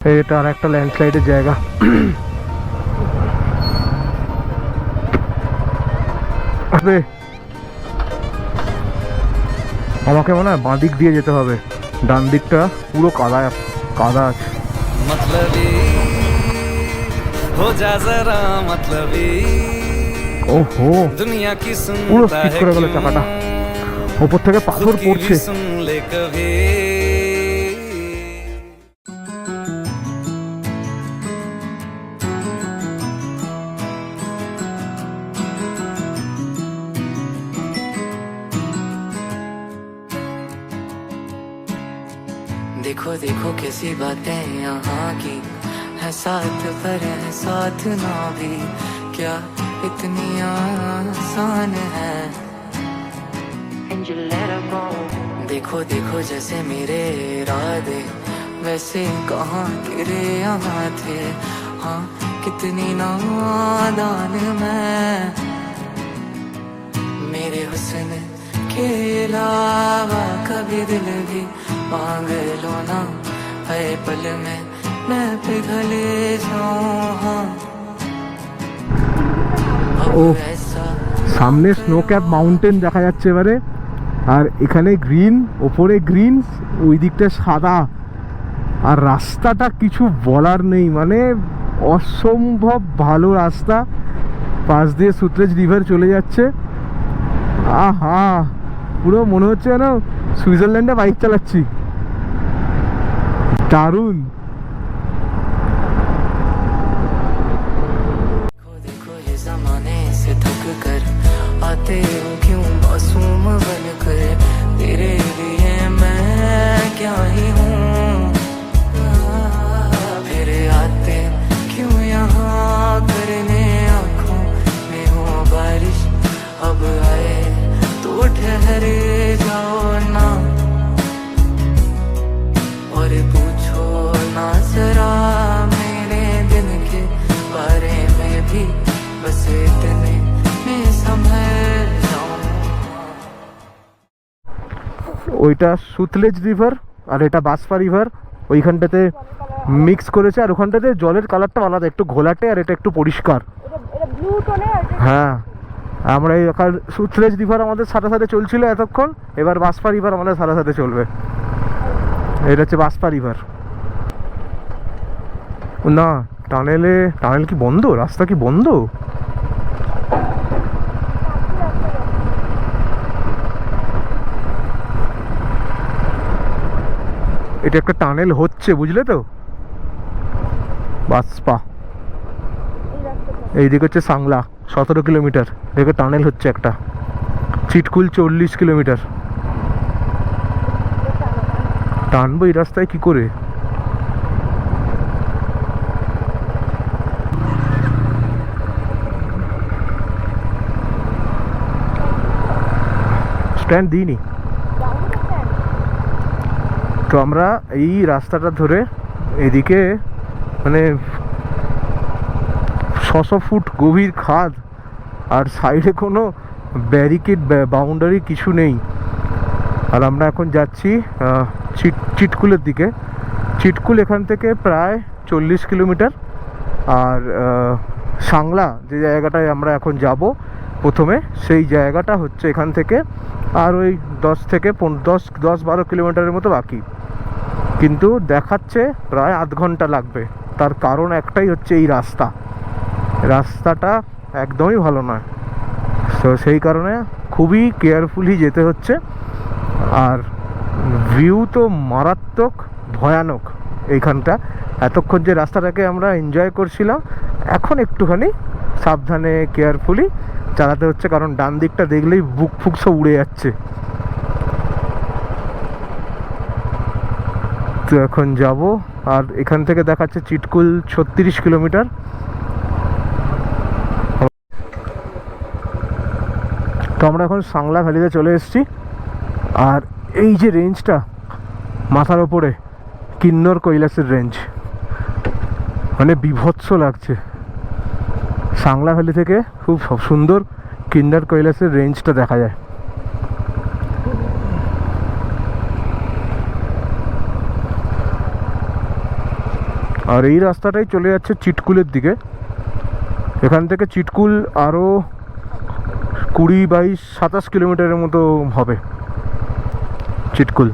এটা আর একটা ল্যান্ডস্লাইডের জায়গা। আরে আমাকে মনে হয় বাঁ দিক দিয়ে যেতে হবে, ডান দিকটা পুরো কাদা কাদা আছে। ওহো পুরো স্কিপ করে গেল চাকাটা, ওপর থেকে পাথর পড়ছে। देखो देखो कैसी बातें यहाँ की है, साथ पर है साथ ना भी, क्या इतनी आसान है। देखो देखो जैसे मेरे इरादे वैसे कहाँ तेरे यहाँ थे, हाँ कितनी नादान मैं, मेरे हुस्न के अलावा कभी दिल भी मांग लो ना, हर पल में मैं पिघल जाऊं। ও সামনে স্নো ক্যাপ মাউন্টেন দেখা যাচ্ছে এবারে, আর এখানে গ্রিন, ওপরে গ্রিন, ওই দিকটা সাদা, আর রাস্তাটা কিছু বলার নেই, মানে অসম্ভব ভালো রাস্তা, পাশ দিয়ে সুতলেজ রিভার চলে যাচ্ছে। আহা পুরো মনে হচ্ছে যেন সুইজারল্যান্ডে বাইক চালাচ্ছি, দারুণ। देखो ये जमाने से थक कर आते हो क्यों मासूम बन कर, तेरे लिए मैं क्या ही हूँ, फिर आते क्यों यहाँ करने आँखों में हो बारिश, अब आए तो ठहर जाओ ना, और पूछो ना जरा मेरे दिन के बारे में भी, बस इतने में संभल जाऊं। ওইটা সুতলেজ রিভার আর এটা বাসপা রিভার, ওইখানটাতে মিক্স করেছে, আর ওখানটাতে জলের কালারটা আলাদা, একটু ঘোলাটে, আর এটা একটু পরিষ্কার। হ্যাঁ আমরা এই সুতলেজ রিভার আমাদের সাথে সাথে চলছিল এতক্ষণ, এবার বাসপা রিভার আমাদের সাথে সাথে চলবে। এটা হচ্ছে বাসপা রিভার। না টানেল কি বন্ধ, রাস্তা কি বন্ধ? এটা একটা টানেল হচ্ছে, বুঝলে তো, বাসপা। এইদিকে হচ্ছে সাংলা 17 কিলোমিটার, দেখে টানেল হচ্ছে একটা, চিটকুল 40 কিলোমিটার। টানবো এই রাস্তায় কি করে? স্ট্যান্ড দিইনি তো। আমরা এই রাস্তাটা ধরে এদিকে মানে 600 ফুট গভীর খাদ, আর সাইডে কোনো ব্যারিকেড বাউন্ডারি কিছু নেই, আর আমরা এখন যাচ্ছি চিটকুলের দিকে। চিটকুল এখান থেকে প্রায় 40 কিলোমিটার, আর সাংলা যে জায়গাটায় আমরা এখন যাব প্রথমে, সেই জায়গাটা হচ্ছে এখান থেকে আর ওই 10-12 কিলোমিটারের মতো বাকি, কিন্তু দেখাচ্ছে প্রায় আধ ঘন্টা লাগবে। তার কারণ একটাই হচ্ছে এই রাস্তাটা একদমই ভালো নয়, তো সেই কারণে খুবই কেয়ারফুলি যেতে হচ্ছে। আর ভিউ তো মারাত্মক ভয়ানক এইখানটা। এতক্ষণ যে রাস্তাটাকে আমরা এনজয় করছিলাম, এখন একটুখানি সাবধানে কেয়ারফুলি চালাতে হচ্ছে, কারণ ডান দিকটা দেখলেই বুক ফুক সব উড়ে যাচ্ছে। তো এখন যাব, আর এখান থেকে দেখাচ্ছে চিটকুল 36 কিলোমিটার। তো আমরা এখন সাংলা ভ্যালিতে চলে এসেছি, আর এই যে রেঞ্জটা মাথার ওপরে, কিন্নর কৈলাসের রেঞ্জ, মানে বিভৎস লাগছে। সাংলা ভ্যালি থেকে খুব সুন্দর কিন্নর কৈলাসের রেঞ্জটা দেখা যায়। আর এই রাস্তাটাই চলে যাচ্ছে চিটকুলের দিকে। এখান থেকে চিটকুল আরও 20-22-27 কিলোমিটারের মতো হবে চিটকুল।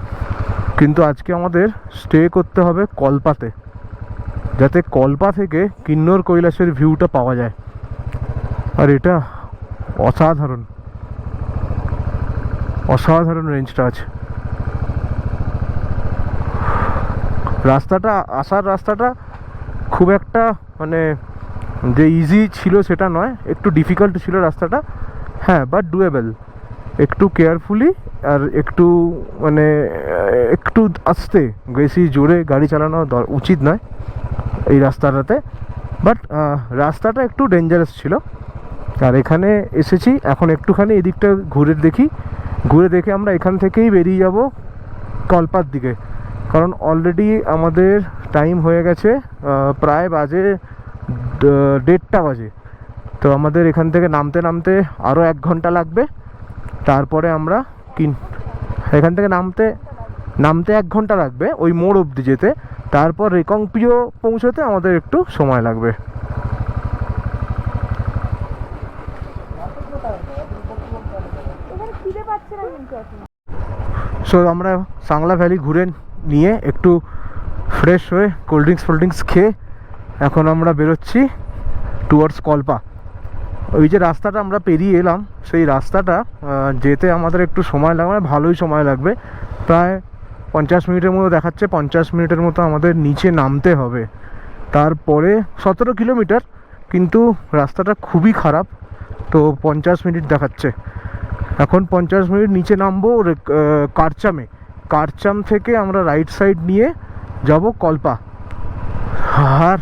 কিন্তু আজকে আমাদের স্টে করতে হবে কল্পাতে, যাতে কল্পা থেকে কিন্নর কৈলাসের ভিউটা পাওয়া যায়। আর এটা অসাধারণ অসাধারণ রেঞ্জটা আছে। রাস্তাটা আসার রাস্তাটা খুব একটা মানে যে ইজি ছিল সেটা নয়, একটু ডিফিকাল্ট ছিল রাস্তাটা, হ্যাঁ, বাট ডুয়েবল। একটু কেয়ারফুলি আর একটু মানে একটু আস্তে, বেশি জোরে গাড়ি চালানো উচিত নয় এই রাস্তাটাতে, বাট রাস্তাটা একটু ডেঞ্জারাস ছিল। আর এখানে এসেছি, এখন একটুখানি এদিকটা ঘুরে দেখে আমরা এখান থেকেই বেরিয়ে যাব কল্পার দিকে। কারণ অলরেডি আমাদের টাইম হয়ে গেছে, প্রায় বাজে 1:30 বাজে। তো আমাদের এখান থেকে নামতে আরও 1 ঘন্টা লাগবে। তারপরে আমরা এখান থেকে নামতে 1 ঘন্টা লাগবে ওই মোড় অবধি যেতে। তারপর রেকংপিও পৌঁছতে আমাদের একটু সময় লাগবে। সো আমরা সাংলা ভ্যালি ঘুরে নিয়ে একটু ফ্রেশ হয়ে কোল্ড ড্রিঙ্কস খেয়ে এখন আমরা বেরোচ্ছি টুয়ার্ডস কল্পা। ওই যে রাস্তাটা আমরা পেরিয়ে এলাম, সেই রাস্তাটা যেতে আমাদের একটু সময় লাগবে, ভালোই সময় লাগবে। প্রায় 50 মিনিটের মতো দেখাচ্ছে, 50 মিনিটের মতো আমাদের নিচে নামতে হবে। তারপরে 17 কিলোমিটার, কিন্তু রাস্তাটা খুবই খারাপ, তো 50 মিনিট দেখাচ্ছে। এখন 50 মিনিট নিচে নামবো কারচাম থেকে আমরা রাইট সাইড নিয়ে যাব কল্পা। আর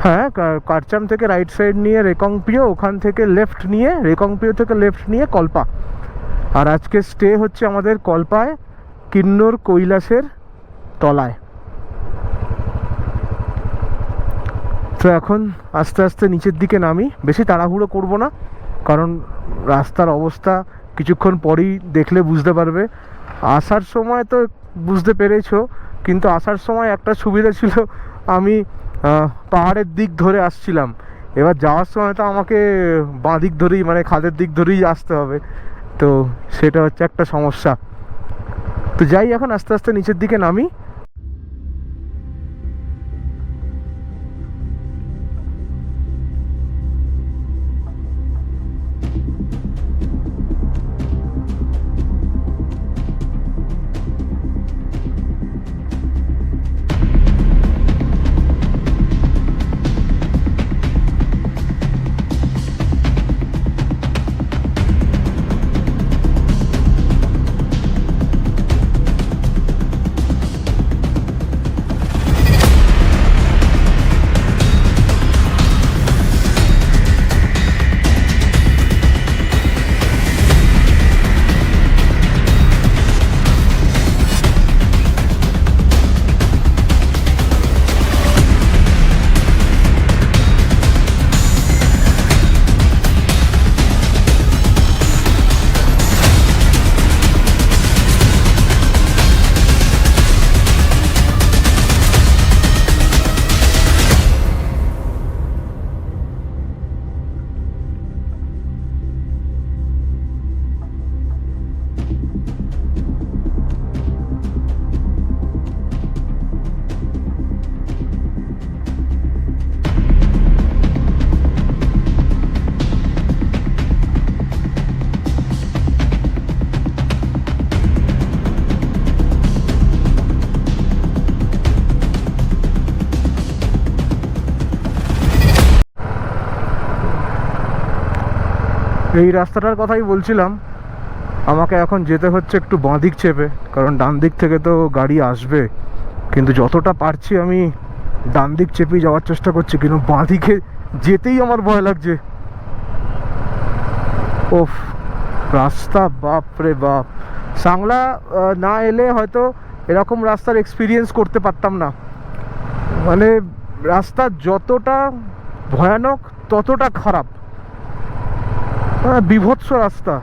হ্যাঁ, কারচাম থেকে রাইট সাইড নিয়ে রেকংপিও, ওখান থেকে রেকংপিও থেকে লেফট নিয়ে কল্পা। আর আজকে স্টে হচ্ছে আমাদের কল্পায় কিন্নর কৈলাসের তলায়। তো এখন আস্তে আস্তে নিচের দিকে নামি, বেশি তাড়াহুড়ো করব না, কারণ রাস্তার অবস্থা কিছুক্ষণ পরেই দেখলে বুঝতে পারবে। আসার সময় তো বুঝতে পেরেছো, কিন্তু আসার সময় একটা সুবিধা ছিল, আমি পাহাড়ের দিক ধরে আসছিলাম। এবার যাওয়ার সময় তো আমাকে বাঁ দিক ধরেই, মানে খাদের দিক ধরেই আসতে হবে, তো সেটা হচ্ছে একটা সমস্যা। তো যাই, এখন আস্তে আস্তে নিচের দিকে নামি। এই রাস্তাটার কথাই বলছিলাম, আমাকে এখন যেতে হচ্ছে একটু বাঁ দিক চেপে, কারণ ডান দিক থেকে তো গাড়ি আসবে। কিন্তু যতটা পারছি আমি ডান দিক চেপেই যাওয়ার চেষ্টা করছি, কিন্তু বাঁ দিকে যেতেই আমার ভয় লাগছে। ওফ, রাস্তা বাপ রে বাপ! সাংলা না এলে হয়তো এরকম রাস্তার এক্সপিরিয়েন্স করতে পারতাম না। মানে রাস্তা যতটা ভয়ানক ততটা খারাপ, বিভৎস রাস্তা।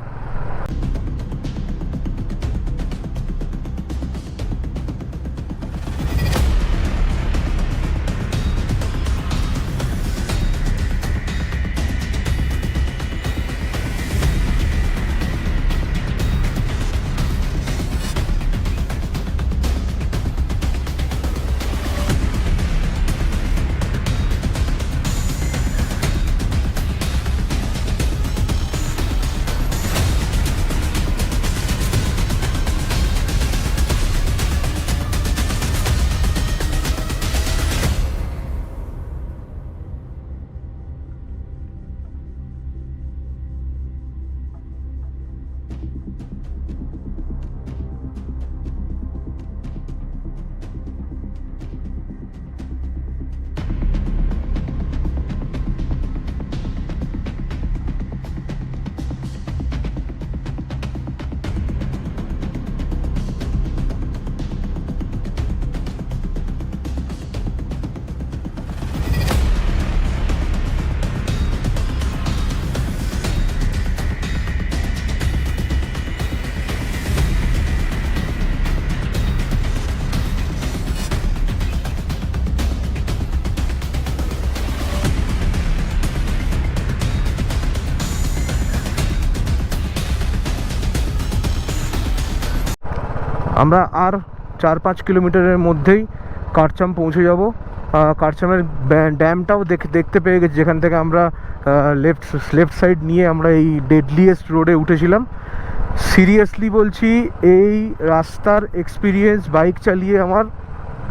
আমরা আর 4-5 কিলোমিটারের মধ্যেই কারচাম পৌঁছে যাব। কারচামের ড্যামটাও দেখতে পেয়ে গেছি, যেখান থেকে আমরা লেফট সাইড নিয়ে আমরা এই ডেডলিয়েস্ট রোডে উঠেছিলাম। সিরিয়াসলি বলছি, এই রাস্তার এক্সপিরিয়েন্স বাইক চালিয়ে আমার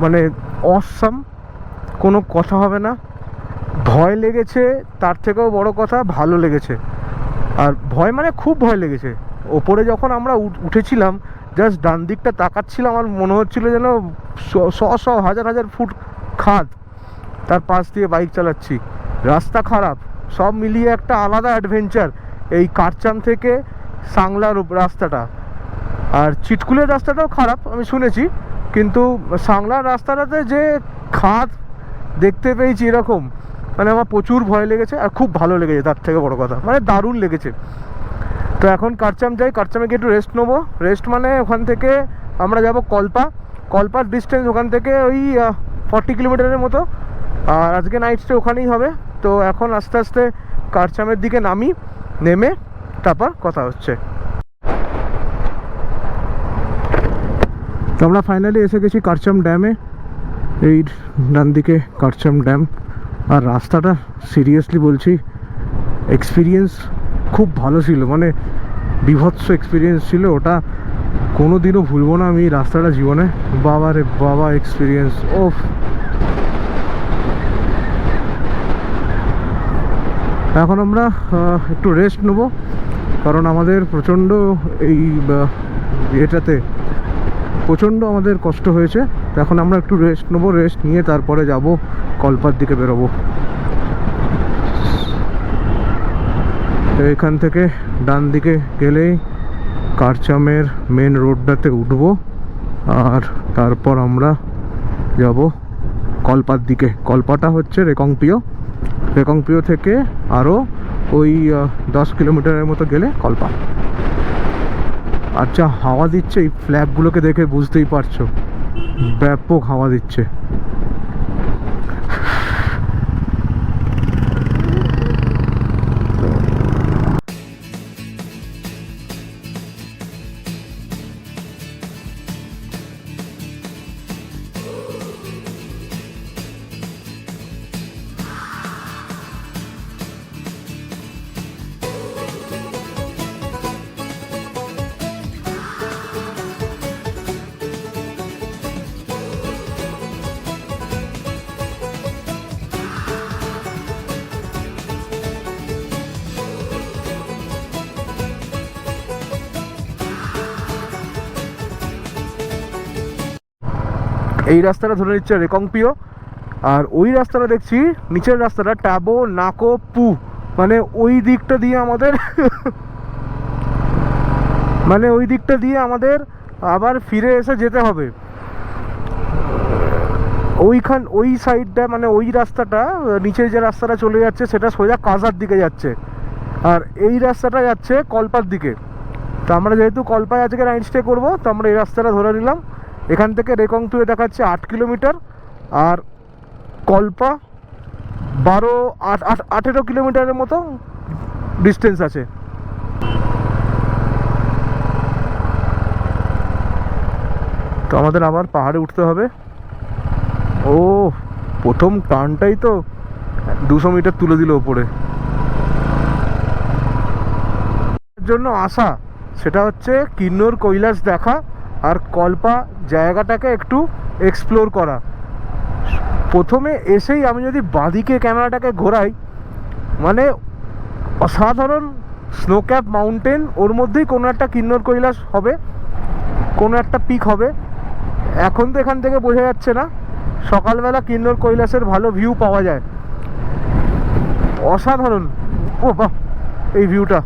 মানে অসাম, কোনো কথা হবে না। ভয় লেগেছে, তার থেকেও বড় কথা ভালো লেগেছে। আর ভয় মানে খুব ভয় লেগেছে। ওপরে যখন আমরা উঠেছিলাম, জাস্ট ডান দিকটা তাকাচ্ছিলাম, আমার মনে হচ্ছিল যেন হাজার ফুট খাদ, তার পাশ দিয়ে বাইক চালাচ্ছি। রাস্তা খারাপ, সব মিলিয়ে একটা আলাদা অ্যাডভেঞ্চার এই কারচাম থেকে সাংলার রাস্তাটা। আর চিটকুলের রাস্তাটাও খারাপ আমি শুনেছি, কিন্তু সাংলার রাস্তাটাতে যে খাদ দেখতে পেয়েছি এরকম, মানে আমার প্রচুর ভয় লেগেছে আর খুব ভালো লেগেছে, তার থেকে বড় কথা মানে দারুণ লেগেছে। তো এখন কারচাম যাই, কারচামে গিয়ে একটু রেস্ট নেবো। রেস্ট মানে ওখান থেকে আমরা যাব কল্পার ডিস্টেন্স ওখান থেকে ওই 40 কিলোমিটারের মতো। আর আজকে নাইট স্টে ওখানেই হবে। তো এখন আস্তে আস্তে কারচামের দিকে নেমে তারপর কথা হচ্ছে। তো আমরা ফাইনালি এসে গেছি কারচাম ড্যামে। এই ডান দিকে কারচাম ড্যাম। আর রাস্তাটা সিরিয়াসলি বলছি এক্সপিরিয়েন্স খুব ভালো ছিল, মানে বিভৎস এক্সপিরিয়েন্স ছিল ওটা। কোনো দিনও ভুলবো না আমি রাস্তাটা জীবনে। বাবা রে বাবা এক্সপিরিয়েন্স, ওফ। এখন আমরা একটু রেস্ট নেব, কারণ আমাদের প্রচণ্ড এটাতে প্রচণ্ড আমাদের কষ্ট হয়েছে। এখন আমরা একটু রেস্ট নেবো, রেস্ট নিয়ে তারপরে যাব কল্পার দিকে বেরোবো। এখান থেকে ডান দিকে গেলেই কারচামের মেন রোডটাতে উঠবো, আর তারপর আমরা যাব কল্পার দিকে। কল্পাটা হচ্ছে রেকংপিও থেকে আরও ওই 10 কিলোমিটারের মতো গেলে কল্পা। আচ্ছা, হাওয়া দিচ্ছে, এই ফ্ল্যাগগুলোকে দেখে বুঝতেই পারছো ব্যাপক হাওয়া দিচ্ছে। এই রাস্তাটা ধরে নিচ্ছে রেকংপিও, আর ওই রাস্তাটা দেখছি নিচের রাস্তাটা ট্যাবো নাকো পু, মানে ওই দিকটা দিয়ে আমাদের মানে ওই দিকটা দিয়ে আমাদের আবার ফিরে এসে যেতে হবে। ওই সাইডটা মানে ওই রাস্তাটা, নিচে যে রাস্তাটা চলে যাচ্ছে সেটা সোজা কাজার দিকে যাচ্ছে, আর এই রাস্তাটা যাচ্ছে কল্পার দিকে। তো আমরা যেহেতু কল্পায় আজকে নাইট স্টে করবো, তো আমরা এই রাস্তাটা ধরে নিলাম। এখান থেকে রেকংপিও দেখাচ্ছে 8 কিলোমিটার, আর কল্পা 18 কিলোমিটারের মতো ডিস্টেন্স আছে। তো আমাদের আবার পাহাড়ে উঠতে হবে। ও প্রথম টার্নটাই তো 200 মিটার তুলে দিল ওপরে। জন্য আসা সেটা হচ্ছে কিন্নর কৈলাস দেখা আর কল্পা জায়গাটাকে একটু এক্সপ্লোর করা। প্রথমে এসেই আমি যদি বাঁদিকে ক্যামেরাটাকে ঘোরাই, মানে অসাধারণ স্নো ক্যাপ মাউন্টেন, ওর মধ্যেই কোনো একটা কিন্নর কৈলাস হবে, কোনো একটা পিক হবে। এখন তো এখান থেকে বোঝা যাচ্ছে না, সকালবেলা কিন্নর কৈলাসের ভালো ভিউ পাওয়া যায়, অসাধারণ। ও বাহ, এই ভিউটা।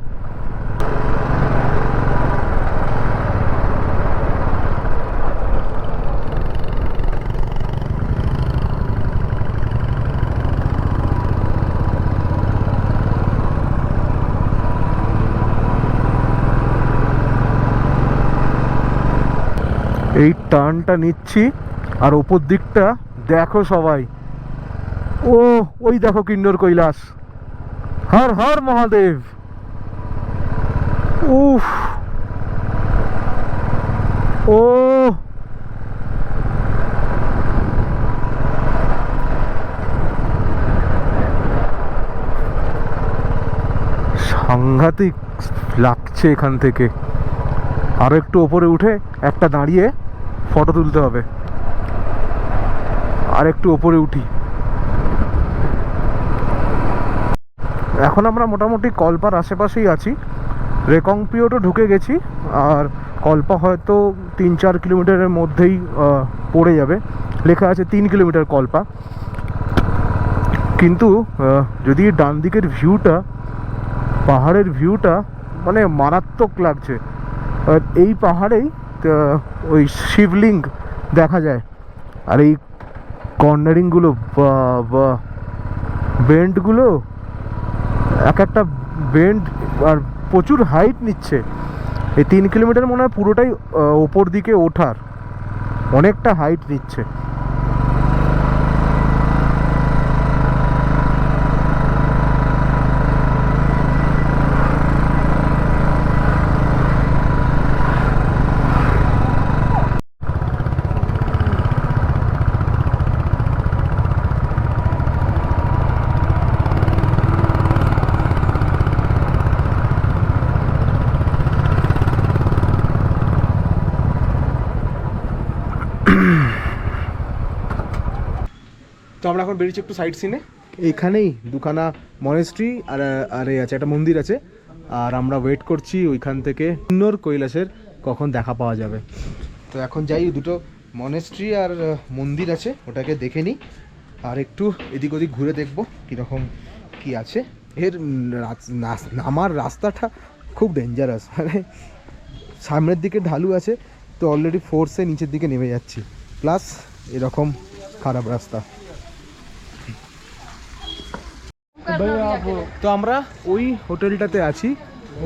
এই টার্নটা নিচ্ছি, আর ওপর দিকটা দেখো সবাই, ওই দেখো কিন্নর কৈলাস, হর হর মহাদেব। উফ, ও সাংঘাতিক লাগছে এখান থেকে। আরো একটু ওপরে উঠে একটা দাঁড়িয়ে ফটো তুলতে হবে। আর একটু ওপরে উঠি। এখন আমরা মোটামুটি কল্পার আশেপাশেই আছি। রেকংপিওটো ঢুকে গেছি, আর কল্পা হয়তো 3-4 কিলোমিটারের মধ্যেই পড়ে যাবে। লেখা আছে 3 কিলোমিটার কল্পা। কিন্তু যদি ডান দিকের ভিউটা, পাহাড়ের ভিউটা মানে মারাত্মক লাগছে। আর এই পাহাড়েই ওই শিবলিঙ্গ দেখা যায়। আর এই কর্নারিংগুলো বা বেন্ডগুলো, এক একটা বেন্ড আর প্রচুর হাইট নিচ্ছে। এই 3 কিলোমিটার মনে হয় পুরোটাই ওপর দিকে ওঠার, অনেকটা হাইট নিচ্ছে। তো আমরা এখন বেরিয়েছি একটু সাইড সিনে। এইখানেই দুখানা মনেস্ট্রি আর আর আছে একটা মন্দির আছে। আর আমরা ওয়েট করছি ওইখান থেকে কিন্নর কৈলাসের কখন দেখা পাওয়া যাবে। তো এখন যাই, দুটো মনেস্ট্রি আর মন্দির আছে, ওটাকে দেখে নিই। আর একটু এদিক ওদিক ঘুরে দেখবো কীরকম কি আছে। এর আমার রাস্তাটা খুব ডেঞ্জারাস, মানে সামনের দিকে ঢালু আছে, তো অলরেডি ফোর্সে নিচের দিকে নেমে যাচ্ছি, প্লাস এরকম খারাপ রাস্তা। তো আমরা ওই হোটেলটাতে আছি,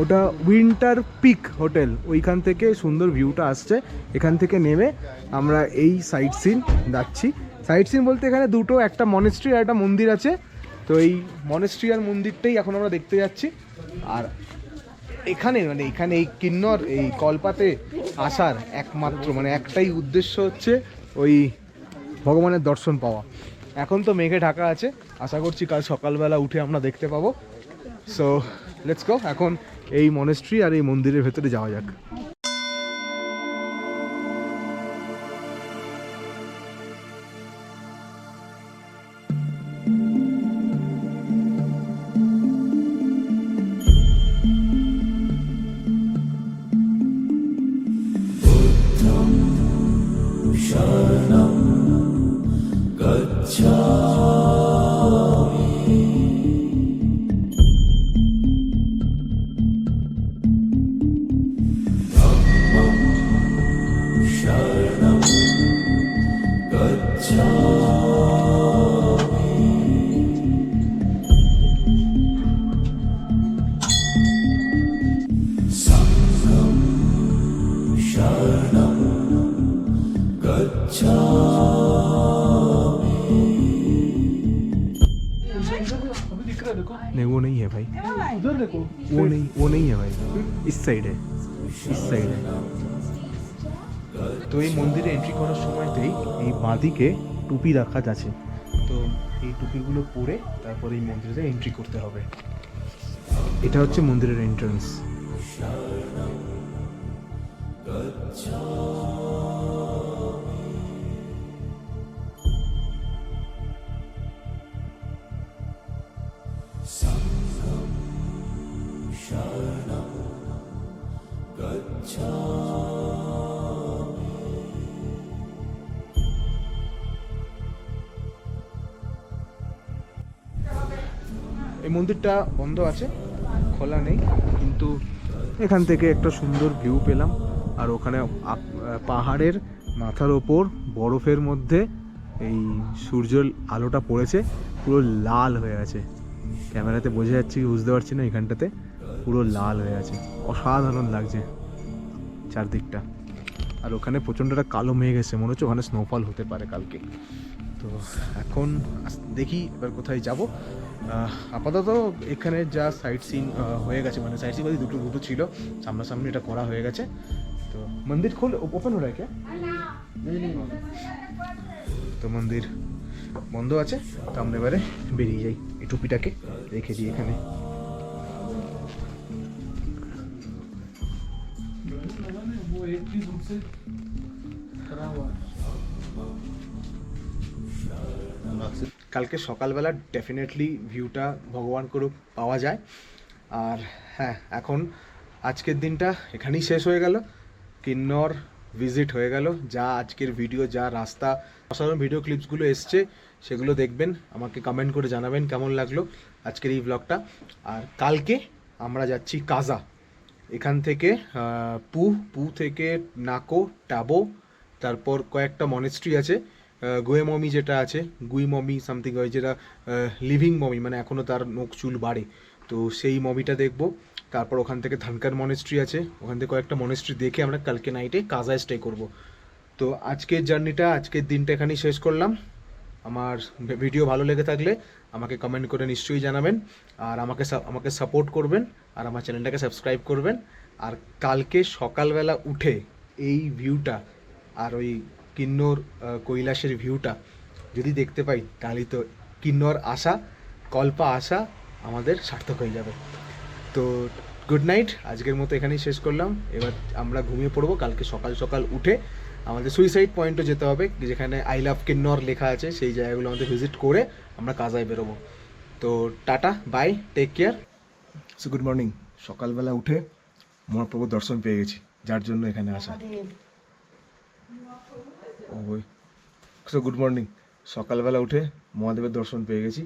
ওটা উইন্টার পিক হোটেল। ওইখান থেকে সুন্দর ভিউটা আসছে। এখান থেকে নেমে আমরা এই সাইট সিন যাচ্ছি। সাইট সিন বলতে এখানে দুটো, একটা মনেস্ট্রি আর একটা মন্দির আছে। তো এই মনেস্ট্রি আর মন্দিরটাই এখন আমরা দেখতে যাচ্ছি। আর এখানে মানে এখানে এই কিন্নর এই কল্পাতে আসার একমাত্র মানে একটাই উদ্দেশ্য হচ্ছে ওই ভগবানের দর্শন পাওয়া। এখন তো মেঘে ঢাকা আছে, আশা করছি কাল সকালবেলা উঠে আমরা দেখতে পাবো। সো লেটস গো, এখন এই মনেস্ট্রি আর এই মন্দিরের ভেতরে যাওয়া যাক। नहीं वो नहीं है भाई, उधर देखो, वो नहीं है भाई, इस साइड है, इस साइड है। তো এই মন্দিরে এন্ট্রি করার সময়তেই এই বাঁদিকে টুপি রাখা আছে। তো এই টুপিগুলো পরে তারপর এই মন্দিরে এন্ট্রি করতে হবে। এটা হচ্ছে মন্দিরের এন্ট্রান্স। এই মন্দিরটা বন্ধ আছে, খোলা নেই, কিন্তু এখান থেকে একটা সুন্দর ভিউ পেলাম। আর ওখানে পাহাড়ের মাথার ওপর বরফের মধ্যে এই সূর্যের আলোটা পড়েছে, পুরো লাল হয়ে আছে। ক্যামেরাতে বোঝা যাচ্ছে কি বুঝতে পারছি না, এখানটাতে পুরো লাল হয়ে আছে, অসাধারণ লাগছে চারদিকটা। আর ওখানে প্রচণ্ড একটা কালো মেঘ এসে মনে হচ্ছে ওখানে স্নোফল হতে পারে কালকে। তো এখন দেখি এবার কোথায় যাব। আপাতত এখানে যা সাইট সিন হয়ে গেছে, মানে সাইট সিন বলতে দুটো ছিল, সামনাসামনি এটা করা হয়ে গেছে। तो मंदिर खोल ओपन हो रहा है क्या? তো মন্দির বন্ধ আছে, তো আমরা এবারে বেরিয়ে যাই। এই টুপিটাকে রেখে দিই এখানে। কালকে সকালবেলা ডেফিনেটলি ভিউটা ভগবান করুক পাওয়া যায়। আর হ্যাঁ, এখন আজকের দিনটা এখানেই শেষ হয়ে গেল। কিন্নর ভিজিট হয়ে গেল। যা আজকের ভিডিও, যা রাস্তা, অসাধারণ ভিডিও ক্লিপসগুলো এসছে সেগুলো দেখবেন, আমাকে কমেন্ট করে জানাবেন কেমন লাগলো আজকের এই ব্লগটা। আর কালকে আমরা যাচ্ছি কাজা। এখান থেকে পু থেকে নাকো, টাবো, তারপর কয়েকটা মনেস্ট্রি আছে। গুয়ে মমি যেটা আছে, গুই মমি সামথিং হয়, যেটা লিভিং মমি, মানে এখনও তার নখ চুল বাড়ে, তো সেই মমিটা দেখবো। তারপর ওখান থেকে ধানকার মনেস্ট্রি আছে, ওখান থেকে কয়েকটা মনেস্ট্রি দেখে আমরা কালকে নাইটে কাজায় স্টে করব। তো আজকের জার্নিটা, আজকের দিনটা এখানেই শেষ করলাম। আমার ভিডিও ভালো লেগে থাকলে আমাকে কমেন্ট করে নিশ্চয়ই জানাবেন, আর আমাকে সাপোর্ট করবেন, আর আমার চ্যানেলটাকে সাবস্ক্রাইব করবেন। আর কালকে সকালবেলা উঠে এই ভিউটা আর ওই কিন্নর কৈলাসের ভিউটা যদি দেখতে পাই, তাহলে তো কিন্নর আসা, কল্পা আসা আমাদের সার্থক হয়ে যাবে। তো গুড নাইট, আজকের মতো এখানেই শেষ করলাম। এবার আমরা ঘুমিয়ে পড়বো। কালকে সকাল সকাল উঠে আমাদের সুইসাইড পয়েন্টও যেতে হবে, যেখানে আই লাভ কিন্নর লেখা আছে, সেই জায়গাগুলো আমাদের ভিজিট করে আমরা কাজায় বেরোবো। তো tata, bye, take care. So good morning. সকালবেলা উঠে মহাপ্রভুর দর্শন পেয়ে গেছি, যার জন্য এখানে আসা। ওই সো গুড মর্নিং। সকালবেলা উঠে মহাদেবের দর্শন পেয়ে গেছি।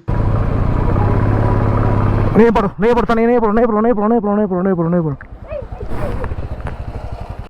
नहीं पढ़ो नहीं पढ़ता नहीं नहीं पढ़ो नहीं पढ़ो नहीं पढ़ो नहीं पढ़ो नहीं पढ़ो नहीं पढ़ो नहीं पढ़ो